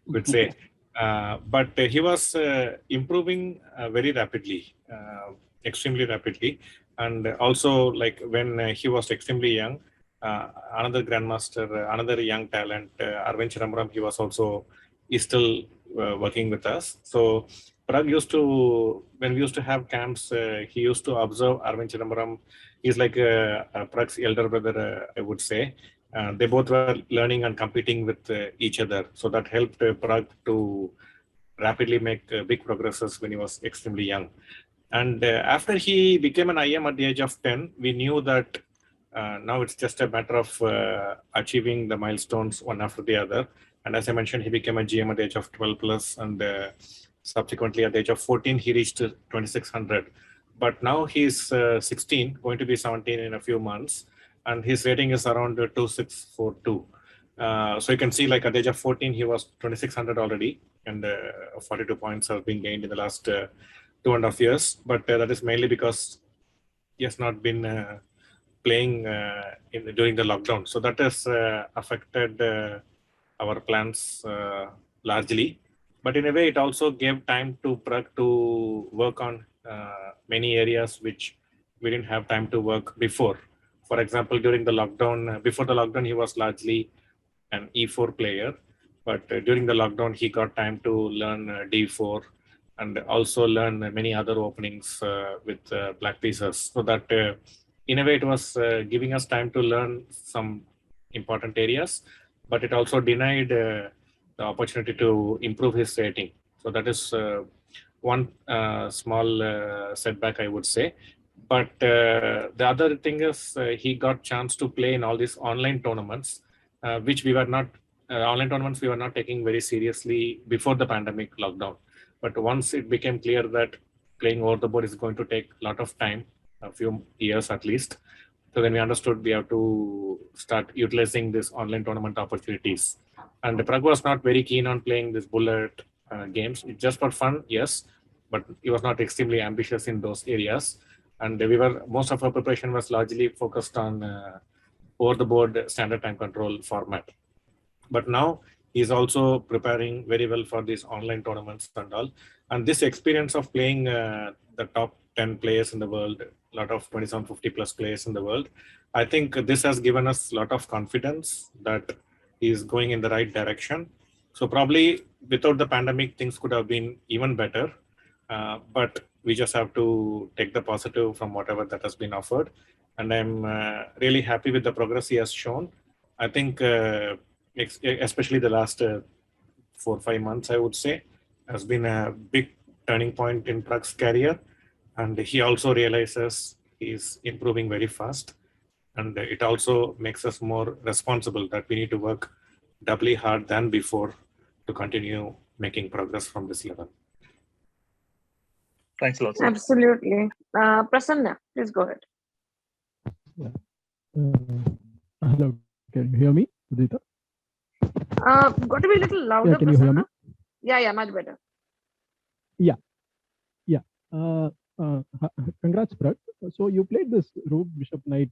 you could say. But he was improving very rapidly, extremely rapidly. And also, like when he was extremely young, another grandmaster, another young talent, Arvind Chidambaram, he's still working with us. So Pragg when we used to have camps, he used to observe Arvind Chidambaram. He's like Pragg's elder brother, I would say. They both were learning and competing with each other. So that helped Pragg to rapidly make big progresses when he was extremely young. And after he became an IM at the age of 10, we knew that now it's just a matter of achieving the milestones one after the other. And as I mentioned, he became a GM at the age of 12 plus, and subsequently at the age of 14, he reached 2600. But now he's 16, going to be 17 in a few months, and his rating is around 2642. So you can see, like at the age of 14, he was 2600 already, and 42 points have been gained in the last 2.5 years. But that is mainly because he has not been playing during the lockdown. So that has affected our plans largely. But in a way, it also gave time to Pragg to work on many areas which we didn't have time to work before. For example, during the lockdown, before the lockdown, he was largely an E4 player, but during the lockdown, he got time to learn D4 and also learn many other openings with black pieces. So that in a way, it was giving us time to learn some important areas, but it also denied the opportunity to improve his rating. So that is one small setback, I would say. But the other thing is he got chance to play in all these online tournaments, which we were not, online tournaments we were not taking very seriously before the pandemic lockdown. But once it became clear that playing over the board is going to take a lot of time, a few years at least, so then we understood we have to start utilizing this online tournament opportunities. And Pragg was not very keen on playing this bullet games. It's just for fun, yes, but he was not extremely ambitious in those areas. And most of our preparation was largely focused on over the board standard time control format. But now he's also preparing very well for these online tournaments and all. And this experience of playing the top 10 players in the world, a lot of 2750 plus players in the world, I think this has given us a lot of confidence that he's going in the right direction. So probably without the pandemic, things could have been even better. But we just have to take the positive from whatever that has been offered. And I'm really happy with the progress he has shown. I think especially the last 4 or 5 months, I would say, has been a big turning point in Pragg's career. And he also realizes he's improving very fast. And it also makes us more responsible that we need to work doubly hard than before to continue making progress from this level. Thanks a lot, sir. Absolutely. Prasanna, please go ahead. Yeah. Hello, can you hear me, Udita? Got to be a little louder, Yeah, can you hear me? Prasanna. Yeah, much better. Yeah. Congrats, Pragg. So you played this rook bishop knight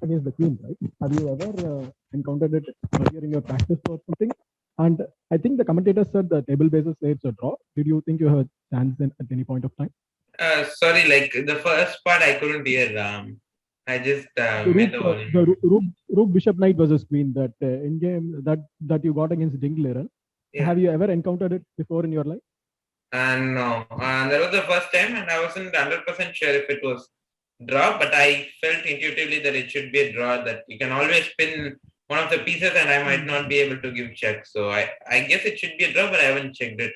against the queen, right? Have you ever encountered it earlier in your practice or something? And I think the commentator said the table basis say it's a draw. Did you think you had a chance at any point of time? Sorry, like the first part I couldn't hear. I just made the volume. The rook bishop knight versus queen, that in game that you got against Ding Liren. Yeah. Have you ever encountered it before in your life? No, that was the first time, and I wasn't 100% sure if it was draw, but I felt intuitively that it should be a draw, that you can always spin one of the pieces and I might not be able to give check. So I guess it should be a draw, but I haven't checked it.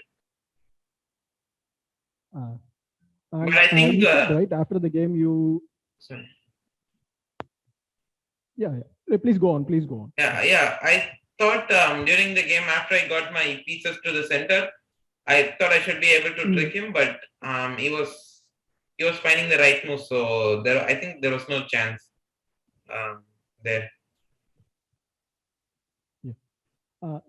But I think... right after the game you... Sorry. Yeah. Please go on. Yeah. I thought during the game, after I got my pieces to the center, I thought I should be able to trick him, but he was finding the right move, so I think there was no chance there. Yeah.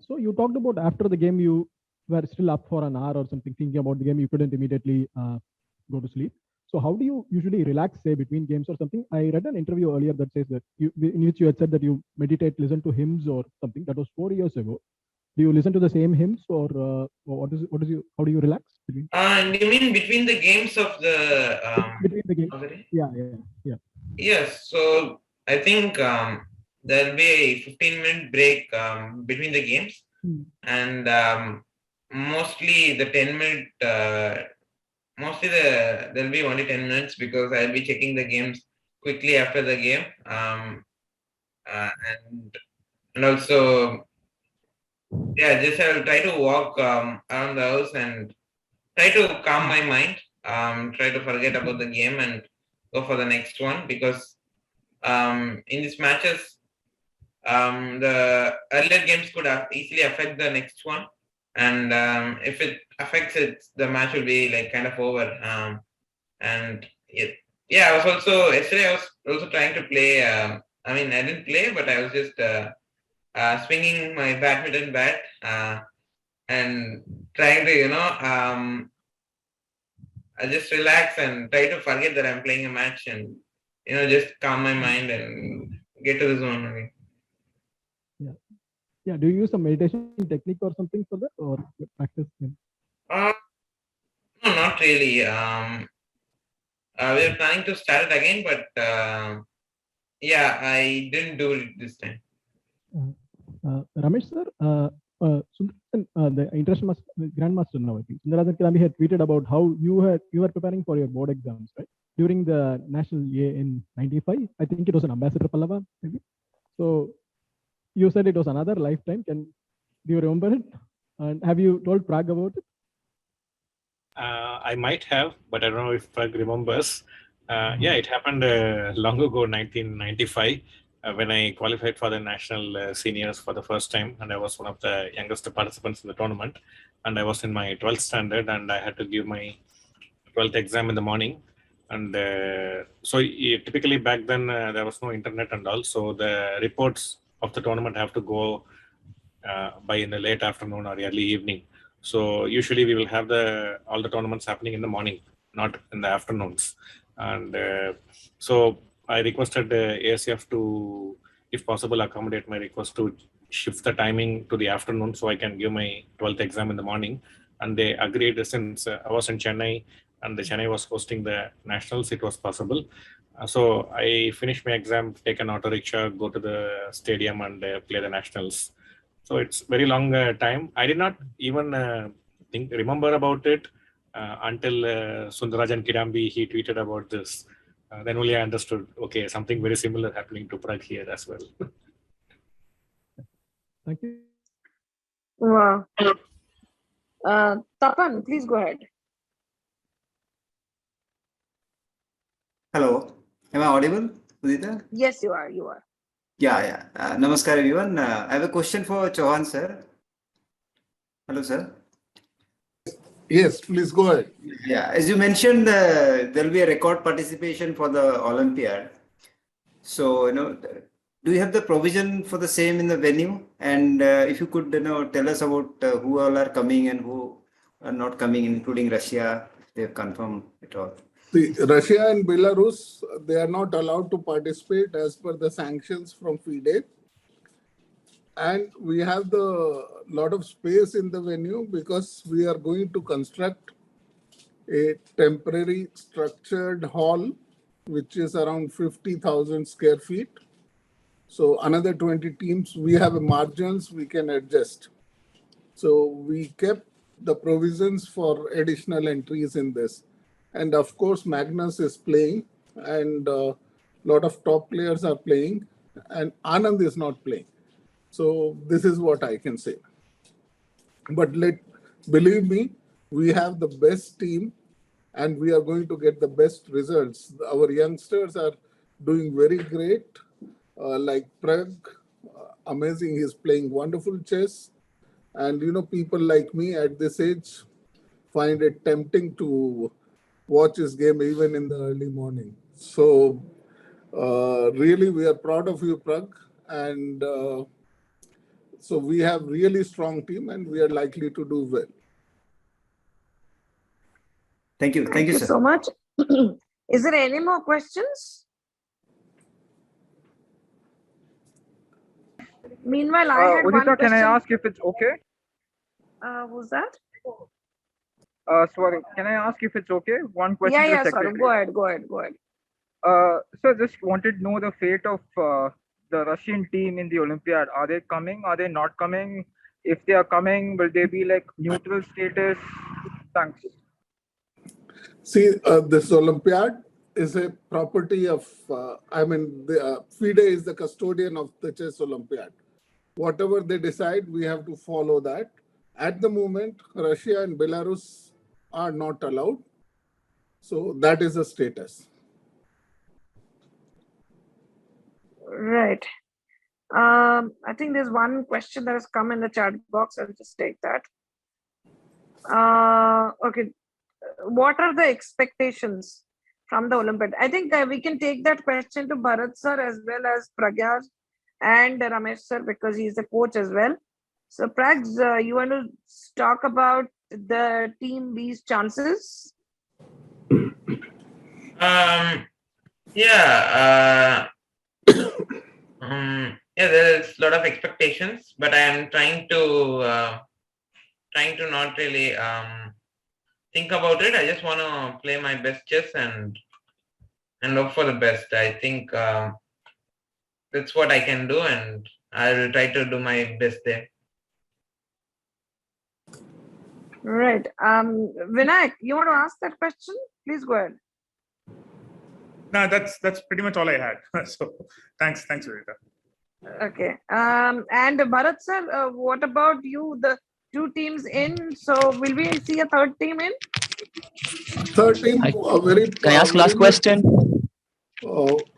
So you talked about after the game you were still up for an hour or something, thinking about the game. You couldn't immediately go to sleep. So how do you usually relax, say, between games or something? I read an interview earlier that says that in which you had said that you meditate, listen to hymns or something. That was 4 years ago. Do you listen to the same hymns, or how do you relax? You mean between the games of the... between the games? Yeah. Yes. So I think there'll be a 15-minute break between the games, and mostly the 10-minute. Mostly there'll be only 10 minutes because I'll be checking the games quickly after the game, and also. Yeah, just I'll try to walk around the house and try to calm my mind, try to forget about the game and go for the next one, because in these matches, the earlier games could easily affect the next one, and if it affects it, the match will be like kind of over. And I was also yesterday I was also trying to play. I didn't play, but I was just swinging my badminton bat and trying to, I just relax and try to forget that I'm playing a match and, just calm my mind and get to the zone again. Yeah. Yeah. Do you use some meditation technique or something for that, or practice? No, not really. We are planning to start it again, but yeah, I didn't do it this time. Ramesh sir, the international grandmaster now, I think Sundarajan Kidambi had tweeted about how you were preparing for your board exams, right? During the national year in '95, I think it was an Ambassador Pallava, maybe. So you said it was another lifetime. Do you remember it? And have you told Pragg about it? I might have, but I don't know if Pragg remembers. Yeah, it happened long ago, 1995, when I qualified for the national seniors for the first time, and I was one of the youngest participants in the tournament. And I was in my 12th standard, and I had to give my 12th exam in the morning. And so typically back then there was no internet and all, so the reports of the tournament have to go by in the late afternoon or early evening. So usually we will have all the tournaments happening in the morning, not in the afternoons. And so I requested AICF to, if possible, accommodate my request to shift the timing to the afternoon so I can give my 12th exam in the morning. And they agreed, since I was in Chennai and the Chennai was hosting the nationals, it was possible. So I finished my exam, take an auto rickshaw, go to the stadium and play the nationals. So it's very long time. I did not even remember about it until Sundarajan Kidambi, he tweeted about this. Then only I understood, okay, something very similar happening to Pragg here as well. Thank you. Wow. Tapan, please go ahead. Hello, am I audible, Udita? Yes, you are. You are. Yeah. Namaskar, everyone. I have a question for Chouhan, sir. Hello, sir. Yes, please go ahead. Yeah, as you mentioned, there will be a record participation for the Olympiad. So, do you have the provision for the same in the venue? And if you could, tell us about who all are coming and who are not coming, including Russia, if they have confirmed it all. See, Russia and Belarus, they are not allowed to participate as per the sanctions from FIDE. And we have the lot of space in the venue because we are going to construct a temporary structured hall, which is around 50,000 square feet. So another 20 teams, we have margins we can adjust. So we kept the provisions for additional entries in this. And of course, Magnus is playing and a lot of top players are playing and Anand is not playing. So this is what I can say. But believe me, we have the best team and we are going to get the best results. Our youngsters are doing very great. Like Pragg, amazing, he's playing wonderful chess. And people like me at this age find it tempting to watch his game even in the early morning. So really, we are proud of you, Pragg. And so we have really strong team and we are likely to do well. Thank you. Thank you, sir. So much. Is there any more questions? Meanwhile, I had one Udita, question. can I ask if it's okay? Who's that? Sorry, can I ask if it's okay? One question to the secretary. Sorry. Go ahead. So just wanted to know the fate of the Russian team in the Olympiad. Are they coming? Are they not coming? If they are coming, will they be like neutral status? Thanks. See, this Olympiad is a property of, FIDE is the custodian of the Chess Olympiad. Whatever they decide, we have to follow that. At the moment, Russia and Belarus are not allowed. So that is the status. Right. I think there's one question that has come in the chat box. I'll just take that. Okay. What are the expectations from the Olympiad? I think we can take that question to Bharat sir as well as Pragg and Ramesh sir, because he's a coach as well. So Pragg, you want to talk about the team B's chances? Yeah. Yeah, there's a lot of expectations, but I am trying to not really think about it. I just want to play my best chess and hope for the best. I think that's what I can do, and I will try to do my best there. Right. Vinayak, you want to ask that question? Please go ahead. No, that's pretty much all I had. So thanks, Rita. Okay. And Bharat sir, what about you? The two teams in. So will we see a third team in? Third team, Can I ask last question?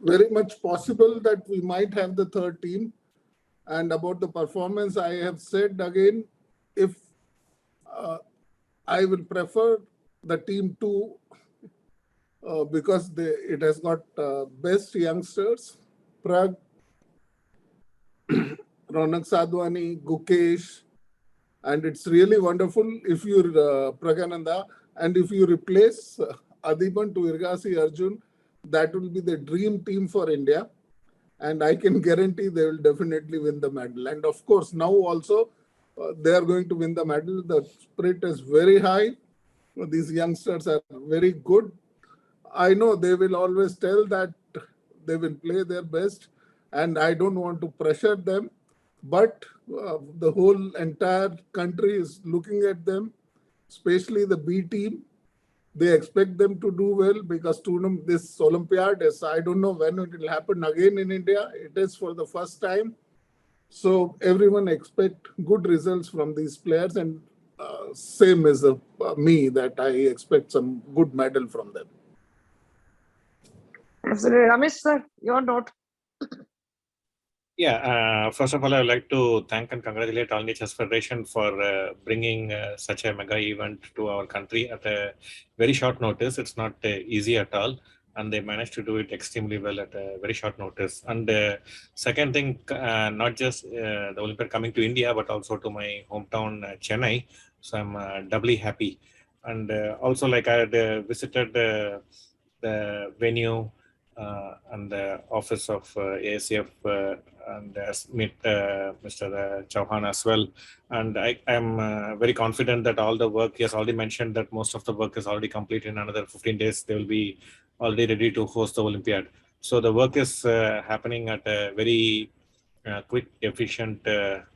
Very much possible that we might have the third team. And about the performance, I have said again, if I will prefer the team 2 because it has got best youngsters, Pragg, Ronak Sadhwani, Gukesh, and it's really wonderful if you're Praggnanandhaa, and if you replace Adiban to Irgasi Arjun, that will be the dream team for India. And I can guarantee they will definitely win the medal. And of course, now also they are going to win the medal. The spirit is very high. These youngsters are very good. I know they will always tell that they will play their best, and I don't want to pressure them, but the whole entire country is looking at them, especially the B team. They expect them to do well because this Olympiad is, I don't know when it will happen again in India. It is for the first time. So everyone expect good results from these players, and same as me, that I expect some good medal from them. Absolutely. Ramesh sir, your note. Yeah, first of all, I would like to thank and congratulate All India Chess Federation for bringing such a mega event to our country at a very short notice. It's not easy at all, and they managed to do it extremely well at a very short notice. And second thing, not just the Olympiad coming to India, but also to my hometown, Chennai. So I'm doubly happy. And also, like I had visited the venue and the office of AICF and meet Mr. Chouhan as well. And I am very confident that all the work, he has already mentioned that most of the work is already complete. In another 15 days, they will be already ready to host the Olympiad. So the work is happening at a very quick, efficient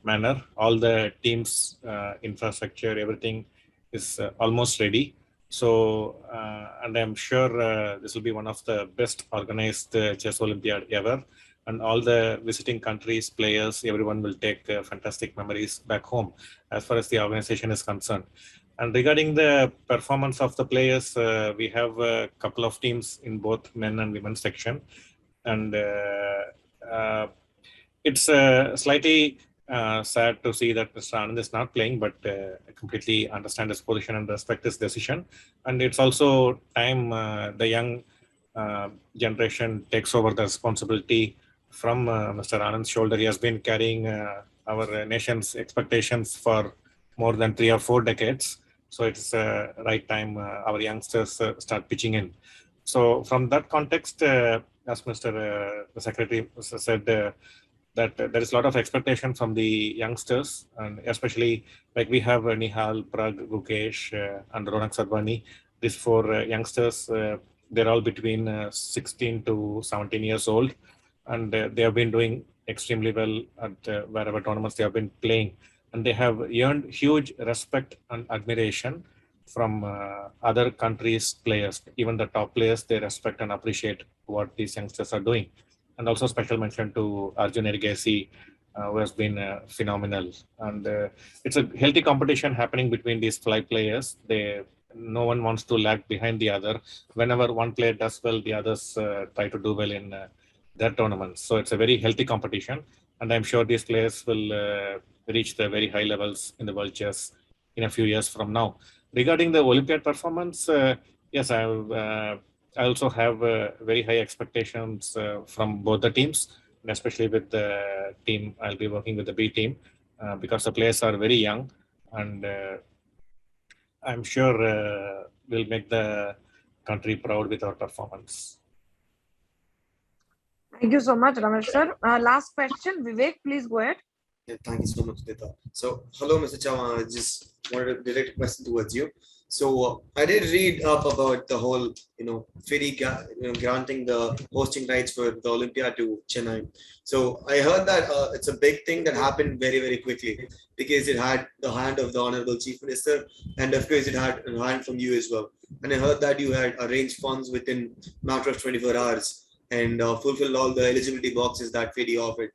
manner. All the teams, infrastructure, everything is almost ready. So, and I'm sure this will be one of the best organized chess Olympiad ever. And all the visiting countries, players, everyone will take fantastic memories back home as far as the organization is concerned. And regarding the performance of the players, we have a couple of teams in both men and women's section. And it's slightly sad to see that Mr. Anand is not playing, but I completely understand his position and respect his decision. And it's also time the young generation takes over the responsibility from Mr. Anand's shoulder. He has been carrying our nation's expectations for more than 3 or 4 decades. So it's right time our youngsters start pitching in. So from that context, as Mr. The Secretary said, that there is a lot of expectation from the youngsters, and especially like we have Nihal, Pragg, Gukesh, and Ronak Sadhwani. These 4 youngsters, they're all between 16 to 17 years old, and they have been doing extremely well at wherever tournaments they have been playing, and they have earned huge respect and admiration from other countries' players. Even the top players, they respect and appreciate what these youngsters are doing. And also special mention to Arjun Ergasi, who has been phenomenal. And it's a healthy competition happening between these 5 players. No one wants to lag behind the other. Whenever one player does well, the others try to do well in their tournaments. So it's a very healthy competition. And I'm sure these players will reach the very high levels in the world chess in a few years from now. Regarding the Olympiad performance, yes, I also have very high expectations from both the teams. and especially with the team. I'll be working with the B team because the players are very young, and I'm sure we'll make the country proud with our performance. Thank you so much, Ramesh sir. Last question, Vivek, please go ahead. Yeah, thank you so much, Dita. So, hello, Mr. Chouhan. I just wanted to direct a question towards you. So, I did read up about the whole, FIDE granting the hosting rights for the Olympia to Chennai. So, I heard that it's a big thing that happened very, very quickly because it had the hand of the Honorable Chief Minister, and of course, it had a hand from you as well. And I heard that you had arranged funds within a matter of 24 hours and fulfilled all the eligibility boxes that FIDE offered.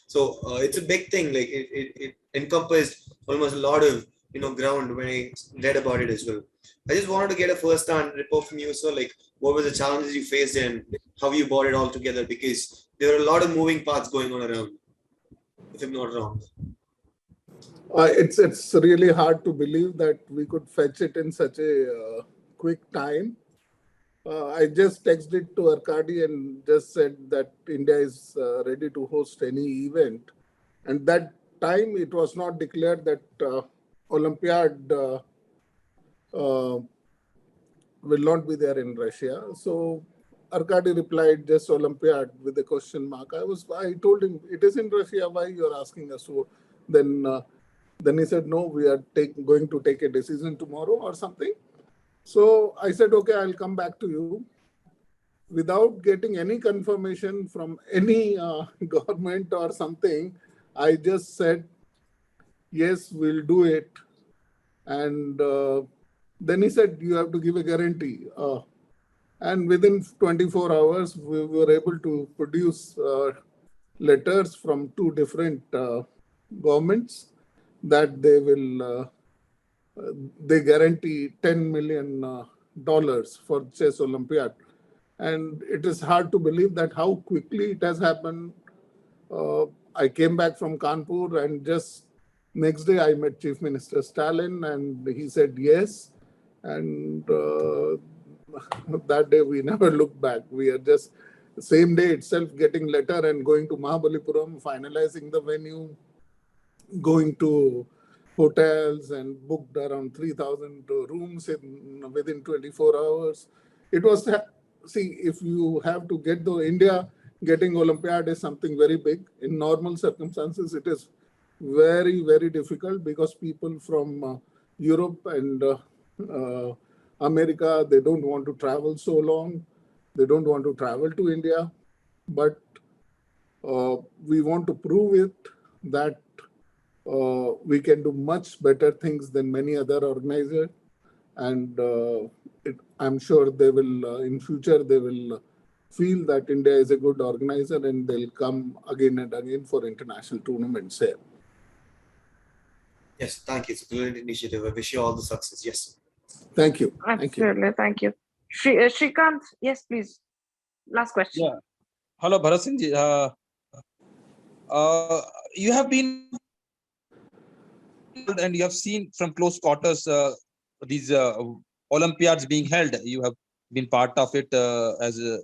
So it's a big thing. Like it encompassed almost a lot of ground when I read about it as well. I just wanted to get a first-hand report from you. So like, what were the challenges you faced and how you brought it all together? Because there are a lot of moving parts going on around, if I'm not wrong. It's really hard to believe that we could fetch it in such a quick time. I just texted to Arkady and just said that India is ready to host any event. And that time it was not declared that Olympiad will not be there in Russia. So Arkady replied just Olympiad with a question mark. I told him, it is in Russia, why you're asking us? So then he said, no, we are going to take a decision tomorrow or something. So I said, okay, I'll come back to you. Without getting any confirmation from any government or something, I just said, yes, we'll do it. And then he said, you have to give a guarantee. And within 24 hours, we were able to produce letters from two different governments that they will they guarantee $10 million for Chess Olympiad. And it is hard to believe that how quickly it has happened. I came back from Kanpur and just next day I met Chief Minister Stalin and he said yes. And that day we never looked back. We are just same day itself getting letter and going to Mahabalipuram, finalizing the venue, going to hotels and booked around 3,000 rooms within 24 hours. It was, see, if you have to get the India, getting Olympiad is something very big. In normal circumstances, it is very, very difficult because people from Europe and America, they don't want to travel so long. They don't want to travel to India. But we want to prove it that we can do much better things than many other organizers. And I'm sure they will, in future, they will feel that India is a good organizer and they'll come again and again for international tournaments here. Yes, thank you. It's a brilliant initiative. I wish you all the success. Yes. Thank you. Absolutely. Thank you. Shrikant, yes, please. Last question. Yeah. Hello, Bharat Singh ji. You have been and you have seen from close quarters these Olympiads being held. You have been part of it as a,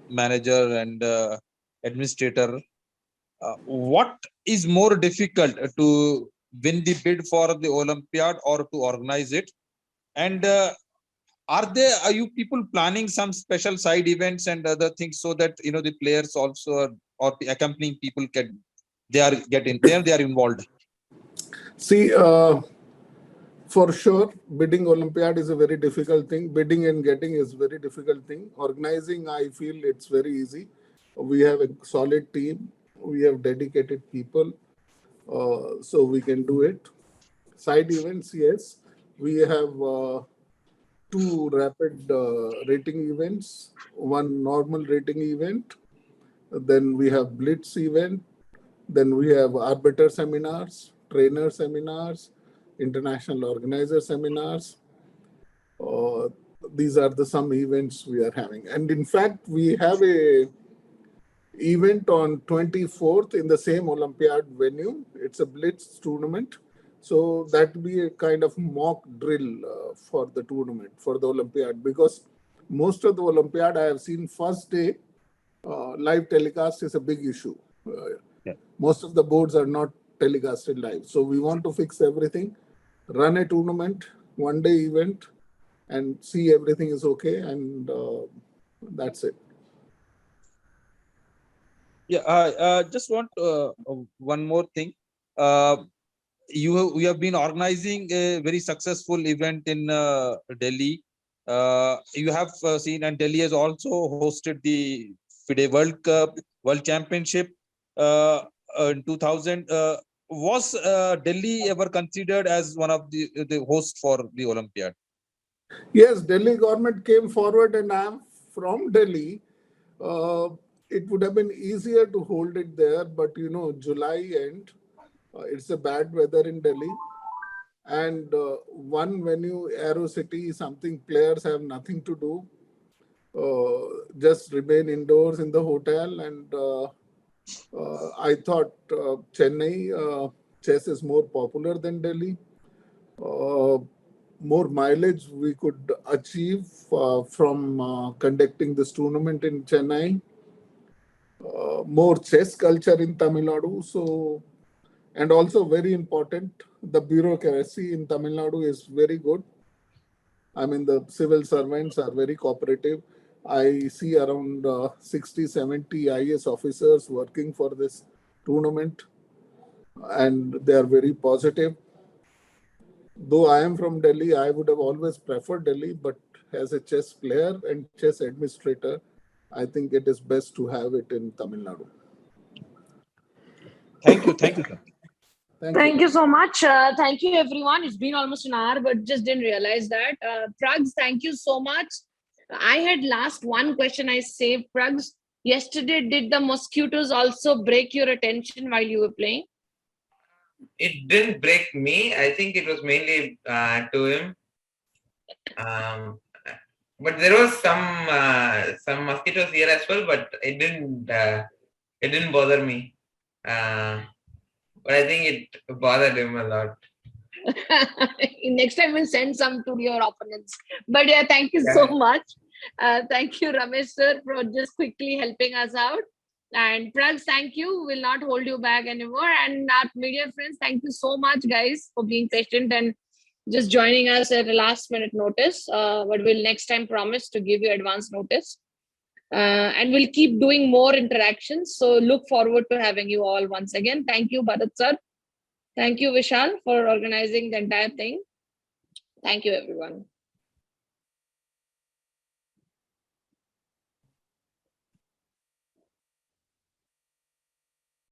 manager and administrator. What is more difficult to win the bid for the Olympiad or to organize it? And are you people planning some special side events and other things so that the players also or the accompanying people they are involved? See, for sure, bidding Olympiad is a very difficult thing. Bidding and getting is a very difficult thing. Organizing, I feel it's very easy. We have a solid team. We have dedicated people. So we can do it. Side events, yes. We have two rapid rating events, one normal rating event. Then we have blitz event. Then we have arbiter seminars, trainer seminars, international organizer seminars. These are some events we are having. And in fact, we have a event on 24th in the same Olympiad venue. It's a blitz tournament. So that will be a kind of mock drill for the tournament, for the Olympiad. Because most of the Olympiad I have seen first day, live telecast is a big issue. Most of the boards are not telecasted live. So we want to fix everything, run a tournament, one-day event, and see everything is okay, and that's it. Yeah, I just want one more thing. You have been organizing a very successful event in Delhi. You have seen, and Delhi has also hosted the FIDE World Cup, World Championship in 2000. Was Delhi ever considered as one of the hosts for the Olympiad? Yes, Delhi government came forward, and I am from Delhi. It would have been easier to hold it there, but July end, it's a bad weather in Delhi. And one venue, Aero City, something players have nothing to do. Just remain indoors in the hotel. And I thought Chennai chess is more popular than Delhi. More mileage we could achieve from conducting this tournament in Chennai. More chess culture in Tamil Nadu. So, and also very important, the bureaucracy in Tamil Nadu is very good. I mean, the civil servants are very cooperative. I see around 60, 70 IAS officers working for this tournament, and they are very positive. Though I am from Delhi, I would have always preferred Delhi, but as a chess player and chess administrator, I think it is best to have it in Tamil Nadu. Thank you, sir. Thank you so much. Thank you, everyone. It's been almost an hour, but just didn't realize that. Pragg, thank you so much. I had last one question I saved. Pragg, yesterday, did the mosquitoes also break your attention while you were playing? It didn't break me. I think it was mainly to him. But there was some mosquitoes here as well, but it didn't bother me. But I think it bothered him a lot. Next time we'll send some to your opponents. But yeah, thank you so much. Thank you, Ramesh sir, for just quickly helping us out. And Pragg, thank you. We'll not hold you back anymore. And our media friends, thank you so much, guys, for being patient and just joining us at a last minute notice. But we'll next time promise to give you advance notice. And we'll keep doing more interactions. So look forward to having you all once again. Thank you, Bharat sir. Thank you, Vishal, for organizing the entire thing. Thank you, everyone.